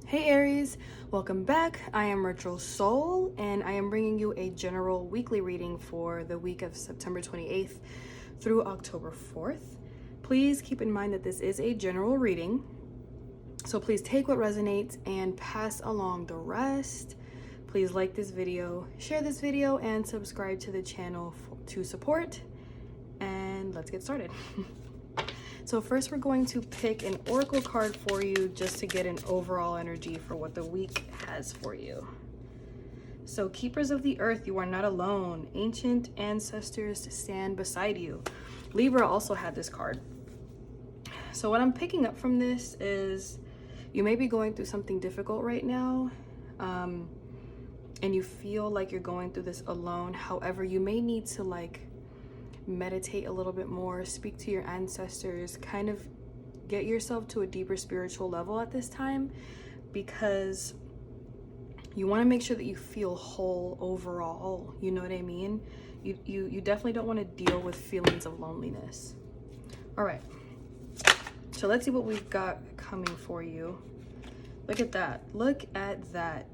Hey Aries, welcome back. I am retroSOL and I am bringing you a general weekly reading for the week of September 28th through October 4th. Please keep in mind that this is a general reading, so please take what resonates and pass along the rest. Please like this video, share this video, and subscribe to the channel to support. And let's get started. So first we're going to pick an oracle card for you just to get an overall energy for what the week has for you. So keepers of the earth, you are not alone. Ancient ancestors stand beside you. Libra also had this card. So what I'm picking up from this is you may be going through something difficult right now. And you feel like you're going through this alone. However, you may need to meditate a little bit more, speak to your ancestors, kind of get yourself to a deeper spiritual level at this time, because you want to make sure that you feel whole overall. You know what I mean? You definitely don't want to deal with feelings of loneliness. All right, so let's see what we've got coming for you. Look at that. Look at that.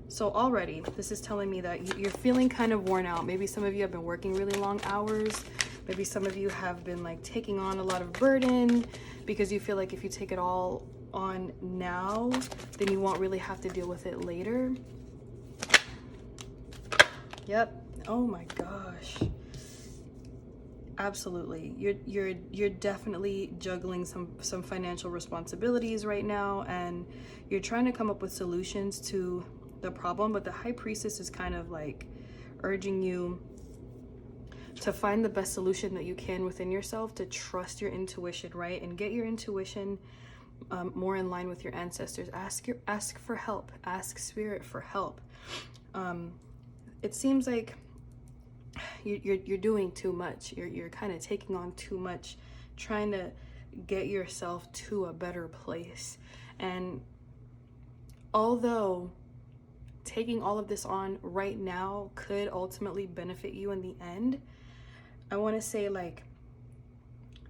So already, this is telling me that you're feeling kind of worn out. Maybe some of you have been working really long hours. Maybe some of you have been taking on a lot of burden because you feel like if you take it all on now, then you won't really have to deal with it later. Yep. Oh my gosh. Absolutely. You're definitely juggling some financial responsibilities right now, and you're trying to come up with solutions to the problem, but the high priestess is kind of urging you to find the best solution that you can within yourself, to trust your intuition, right? And get your intuition more in line with your ancestors. Ask for help. Ask spirit for help. It seems like you're doing too much. You're kind of taking on too much, trying to get yourself to a better place. And although taking all of this on right now could ultimately benefit you in the end, I want to say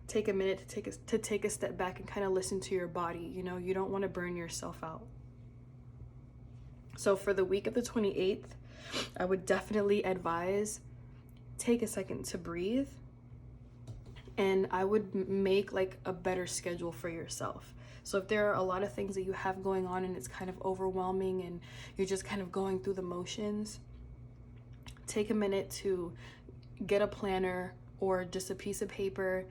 take a minute to take a step back and kind of listen to your body. You know, you don't want to burn yourself out. So for the week of the 28th, I would definitely advise take a second to breathe, and I would make a better schedule for yourself. So if there are a lot of things that you have going on and it's kind of overwhelming and you're just kind of going through the motions, take a minute to get a planner or just a piece of paper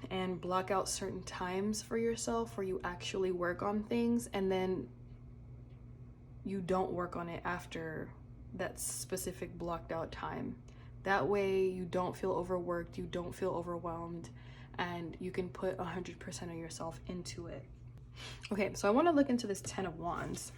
and block out certain times for yourself where you actually work on things, and then you don't work on it after that specific blocked out time. That way you don't feel overworked, you don't feel overwhelmed, and you can put 100% of yourself into it. Okay, so I want to look into this 10 of Wands.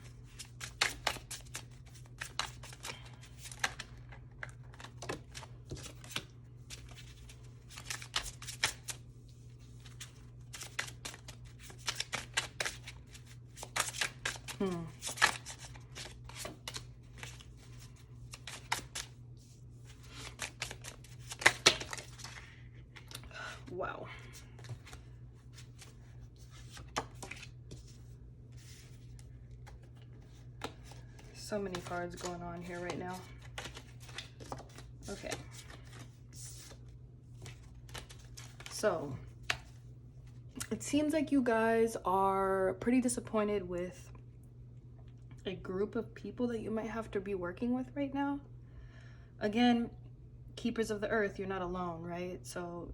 Wow. So many cards going on here right now. Okay. So it seems like you guys are pretty disappointed with a group of people that you might have to be working with right now. Again, keepers of the earth, you're not alone, right? So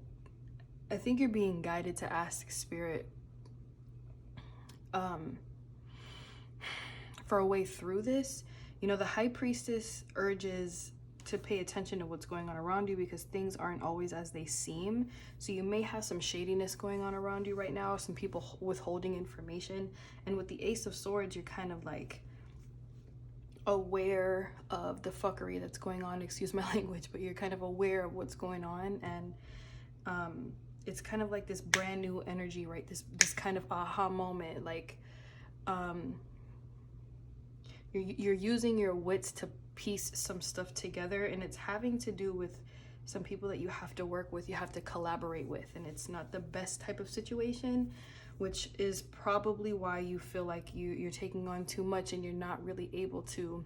I think you're being guided to ask spirit for a way through this. You know, the high priestess urges to pay attention to what's going on around you because things aren't always as they seem. So you may have some shadiness going on around you right now, some people withholding information. And with the Ace of Swords, you're kind of aware of the fuckery that's going on, excuse my language, but you're kind of aware of what's going on. And it's kind of this brand new energy, right? This kind of aha moment, you're using your wits to piece some stuff together, and it's having to do with some people that you have to work with, you have to collaborate with, and it's not the best type of situation, which is probably why you feel like you're taking on too much and you're not really able to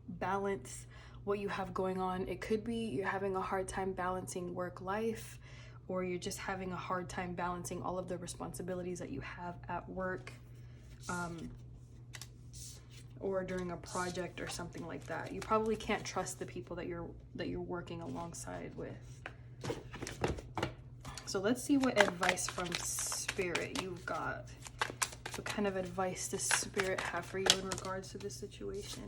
balance what you have going on. It could be you're having a hard time balancing work life, or you're just having a hard time balancing all of the responsibilities that you have at work, or during a project or something like that. You probably can't trust the people that you're working alongside with. So let's see what advice from Spirit you've got. What kind of advice does Spirit have for you in regards to this situation?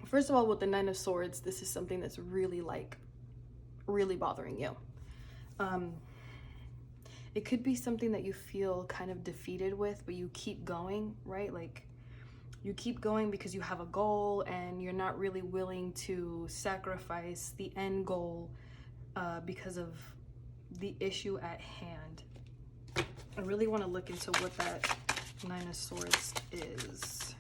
First of all, with the Nine of Swords, this is something that's really bothering you. It could be something that you feel kind of defeated with, but you keep going, right? Like, you keep going because you have a goal and you're not really willing to sacrifice the end goal because of the issue at hand. I really want to look into what that Nine of Swords is.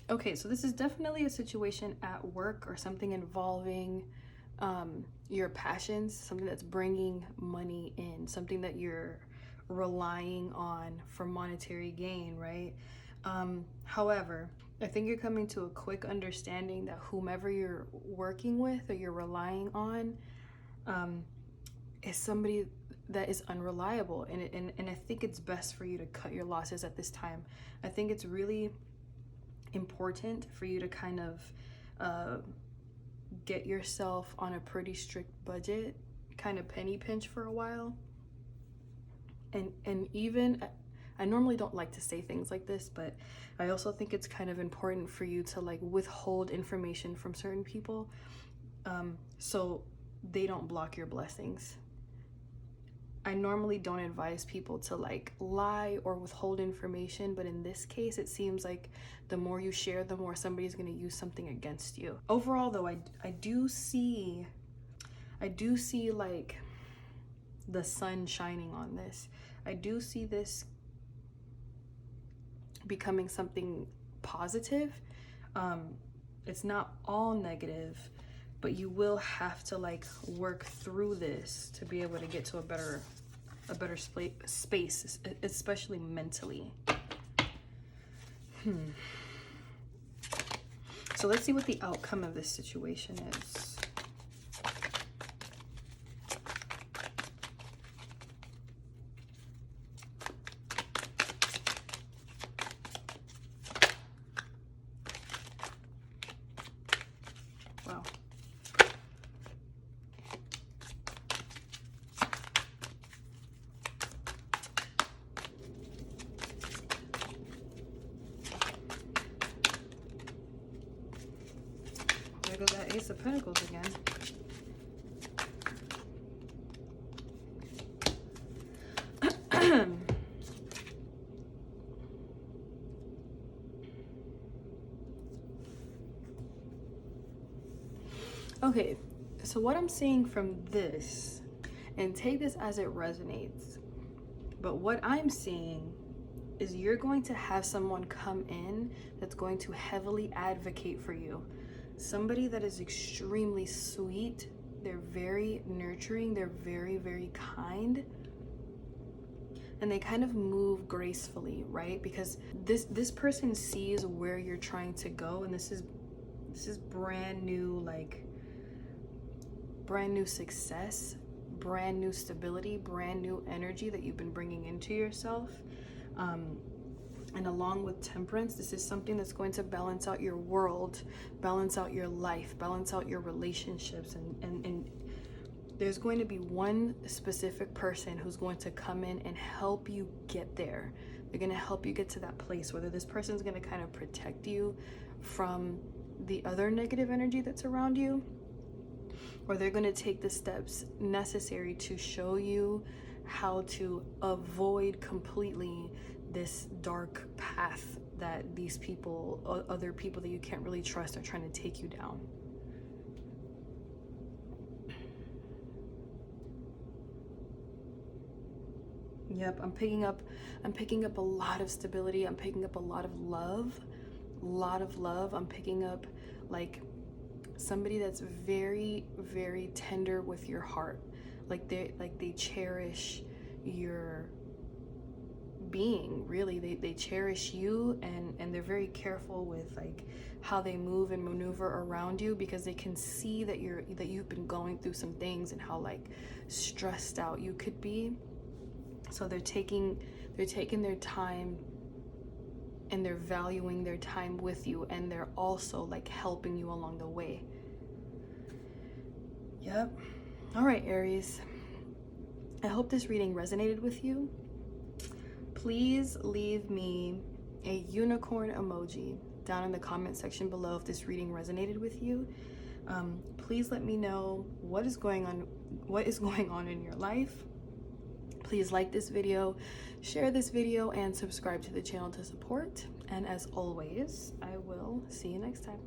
Okay, so this is definitely a situation at work or something involving your passions, something that's bringing money in, something that you're relying on for monetary gain, right? However, I think you're coming to a quick understanding that whomever you're working with or you're relying on is somebody that is unreliable, and I think it's best for you to cut your losses at this time. I think it's really important for you to kind of get yourself on a pretty strict budget, kind of penny pinch for a while. And even, I normally don't like to say things like this, but I also think it's kind of important for you to like withhold information from certain people, so they don't block your blessings. I normally don't advise people to like lie or withhold information, but in this case, it seems like the more you share, the more somebody's going to use something against you. Overall, though, I do see like the sun shining on this. I do see this becoming something positive. It's not all negative, but you will have to like work through this to be able to get to a better space, especially mentally. So let's see what the outcome of this situation is. Wow. There goes that Ace of Pentacles again. Okay, so what I'm seeing from this, and take this as it resonates, but what I'm seeing is you're going to have someone come in that's going to heavily advocate for you. Somebody that is extremely sweet. They're very nurturing. They're very, very kind. And they kind of move gracefully, right? Because this person sees where you're trying to go, and this is brand new, like brand new success, brand new stability, brand new energy that you've been bringing into yourself. And along with Temperance, this is something that's going to balance out your world, balance out your life, balance out your relationships. And there's going to be one specific person who's going to come in and help you get there. They're going to help you get to that place, whether this person's going to kind of protect you from the other negative energy that's around you, or they're going to take the steps necessary to show you how to avoid completely this dark path that these people, other people that you can't really trust, are trying to take you down. Yep, I'm picking up a lot of stability. I'm picking up a lot of love. I'm picking up like somebody that's very, very tender with your heart. Like they cherish your being, really. They cherish you, and they're very careful with like how they move and maneuver around you, because they can see that you've been going through some things and how like stressed out you could be. So they're taking their time, and they're valuing their time with you, and they're also like helping you along the way. Yep. All right, Aries. I hope this reading resonated with you. Please leave me a unicorn emoji down in the comment section below if this reading resonated with you. Please let me know what is going on in your life. Please like this video, share this video, and subscribe to the channel to support. And as always, I will see you next time.